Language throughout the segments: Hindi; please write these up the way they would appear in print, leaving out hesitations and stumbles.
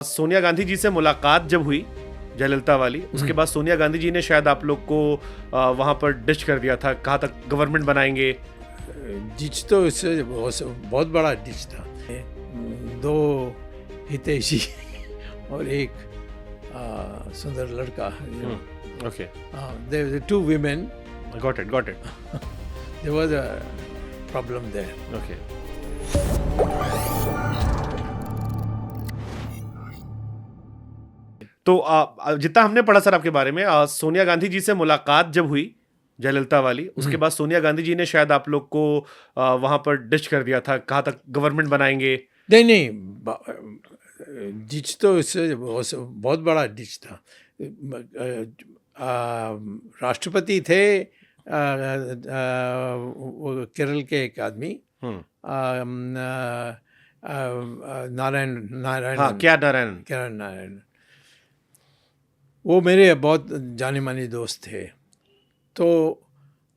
सोनिया गांधी जी से मुलाकात जब हुई जयललिता वाली, उसके बाद सोनिया गांधी जी ने शायद आप लोग को वहां पर डिश कर दिया था, कहा था गवर्नमेंट बनाएंगे। डिच तो इससे बहुत बड़ा डिच था। दो हितैषी और एक सुंदर लड़का। Okay, There were two women. Got it. There was a problem there. Okay, तो जितना हमने पढ़ा सर आपके बारे में, सोनिया गांधी जी से मुलाकात जब हुई जयललिता वाली, उसके बाद सोनिया गांधी जी ने शायद आप लोग को वहां पर डिश कर दिया था, कहा था गवर्नमेंट बनाएंगे। नहीं, डिच तो इससे बहुत बड़ा डिच था। राष्ट्रपति थे वो केरल के एक आदमी, नारायण नारायण हाँ, क्या नारायण। किरण नारायण। वो मेरे बहुत जाने माने दोस्त थे। तो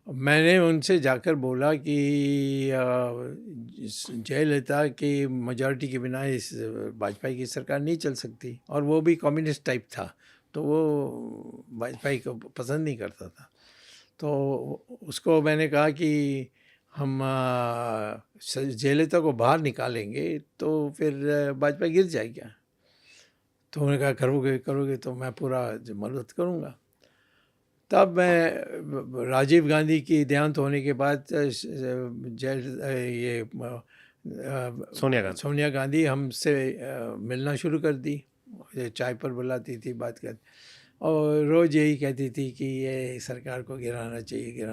मैंने उनसे जाकर बोला कि जयललिता की मेजॉरिटी के बिना इस वाजपेयी की सरकार नहीं चल सकती, और वो भी कम्युनिस्ट टाइप था, तो वो वाजपेयी को पसंद नहीं करता था। तो उसको मैंने कहा कि हम जयललिता को बाहर निकालेंगे तो फिर वाजपेयी गिर जाएगा। तो उन्होंने कहा करोगे तो मैं पूरा मदद करूँगा। तब मैं राजीव गांधी की देहांत होने के बाद सोनिया गांधी हमसे मिलना शुरू कर दी। चाय पर बुलाती थी, बात कर, और रोज़ यही कहती थी कि ये सरकार को गिराना चाहिए।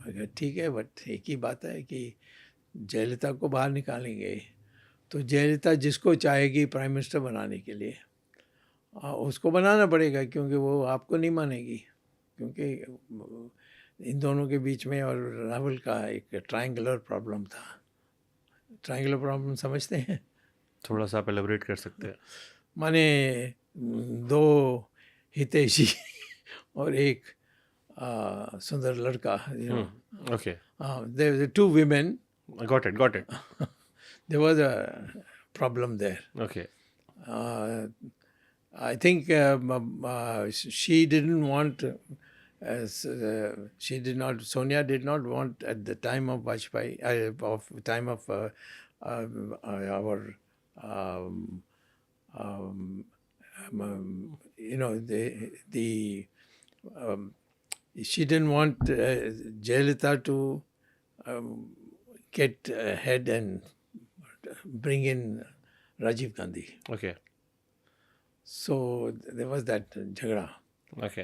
तो ठीक है, बट एक ही बात है कि जयललिता को बाहर निकालेंगे तो जयललिता जिसको चाहेगी प्राइम मिनिस्टर बनाने के लिए उसको बनाना पड़ेगा, क्योंकि वो आपको नहीं मानेगी। क्योंकि इन दोनों के बीच में और राहुल का एक ट्रायंगुलर प्रॉब्लम था। ट्रायंगुलर प्रॉब्लम समझते हैं? थोड़ा सा आप एलेबरेट कर सकते हैं? माने दो हितैषी और एक सुंदर लड़का। Okay, There were two women. Got it. There was a problem there. Okay, I think she didn't want, Sonia did not want at the time of Vajpayee, our, she didn't want Jayalalitha to get ahead and bring in Rajiv Gandhi. Okay, So there was that झगड़ा। ओके,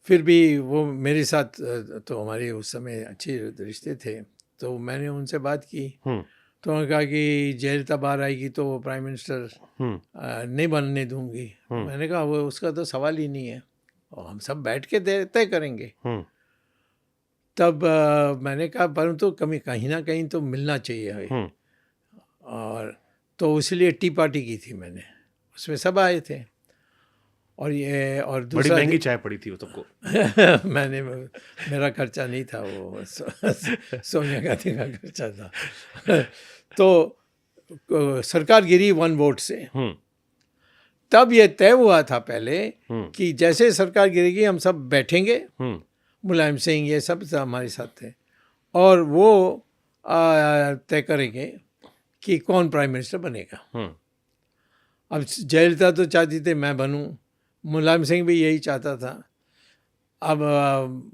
फिर भी वो मेरे साथ तो हमारे उस समय अच्छे रिश्ते थे, तो मैंने उनसे बात की। तो उन्होंने कहा कि जयललिता बाहर आएगी तो प्राइम मिनिस्टर नहीं बनने दूंगी। मैंने कहा वो उसका तो सवाल ही नहीं है, और हम सब बैठ के तय करेंगे। तब मैंने कहा परंतु कहीं ना कहीं तो मिलना चाहिए। और तो इसलिए टी पार्टी की थी मैंने, उसमें सब आए थे। और ये और बड़ी दूसरा महंगी चाय पड़ी थी वो सबको। मेरा खर्चा नहीं था, वो सोनिया गांधी का खर्चा था। तो सरकार गिरी 1 वोट से। तब ये तय हुआ था पहले कि जैसे सरकार गिरेगी हम सब बैठेंगे, मुलायम सिंह ये सब हमारे साथ थे, और वो तय करेंगे कि कौन प्राइम मिनिस्टर बनेगा। अब जयललिता तो चाहती थी मैं बनूं, मुलायम सिंह भी यही चाहता था। अब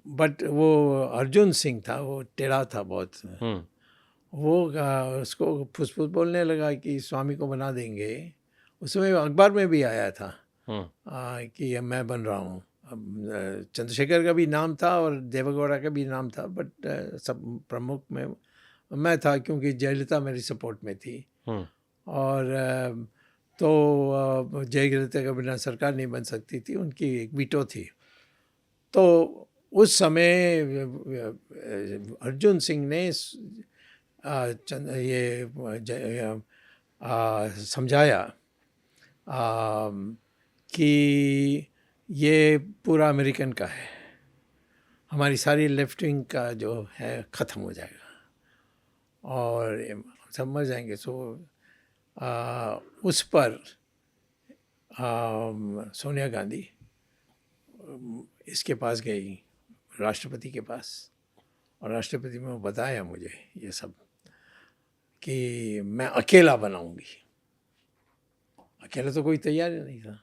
बट वो अर्जुन सिंह था, वो टेढ़ा था बहुत। वो उसको फुसफुस बोलने लगा कि स्वामी को बना देंगे। उसमें अखबार में भी आया था कि मैं बन रहा हूँ। चंद्रशेखर का भी नाम था और देवेगौड़ा का भी नाम था, बट सब प्रमुख में मैं था, क्योंकि जयललिता मेरी सपोर्ट में थी। और तो जयललिता के बिना सरकार नहीं बन सकती थी, उनकी एक वीटो थी। तो उस समय अर्जुन सिंह ने ये समझाया कि ये पूरा अमेरिकन का है, हमारी सारी लेफ्ट विंग का जो है ख़त्म हो जाएगा और सब मर जाएंगे। सो उस पर सोनिया गांधी इसके पास गई, राष्ट्रपति के पास, और राष्ट्रपति में बताया मुझे ये सब कि मैं अकेला बनाऊंगी। अकेला तो कोई तैयार ही नहीं था।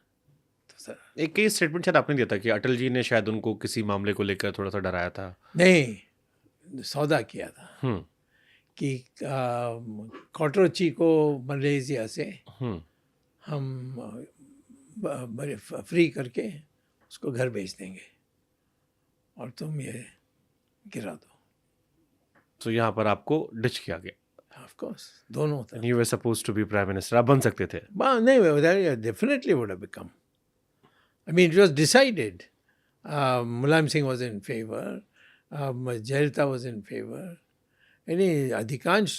तो सर एक कई स्टेटमेंट शायद आपने दिया था कि अटल जी ने शायद उनको किसी मामले को लेकर थोड़ा सा डराया था। नहीं, सौदा किया था हम्म कि कॉटरोची को मलेशिया से हम्म हम फ्री करके उसको घर भेज देंगे और तुम ये गिरा दो। तो यहाँ पर आपको डिच किया गया। ऑफ कोर्स दोनों था। You were suppose to be prime minister, आप बन सकते थे। नहीं, definitely would have become. I mean, it was decided. Mulayam Singh was in favor. Jayalalitha was in favor. यानी अधिकांश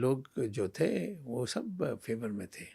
लोग जो थे वो सब फेवर में थे।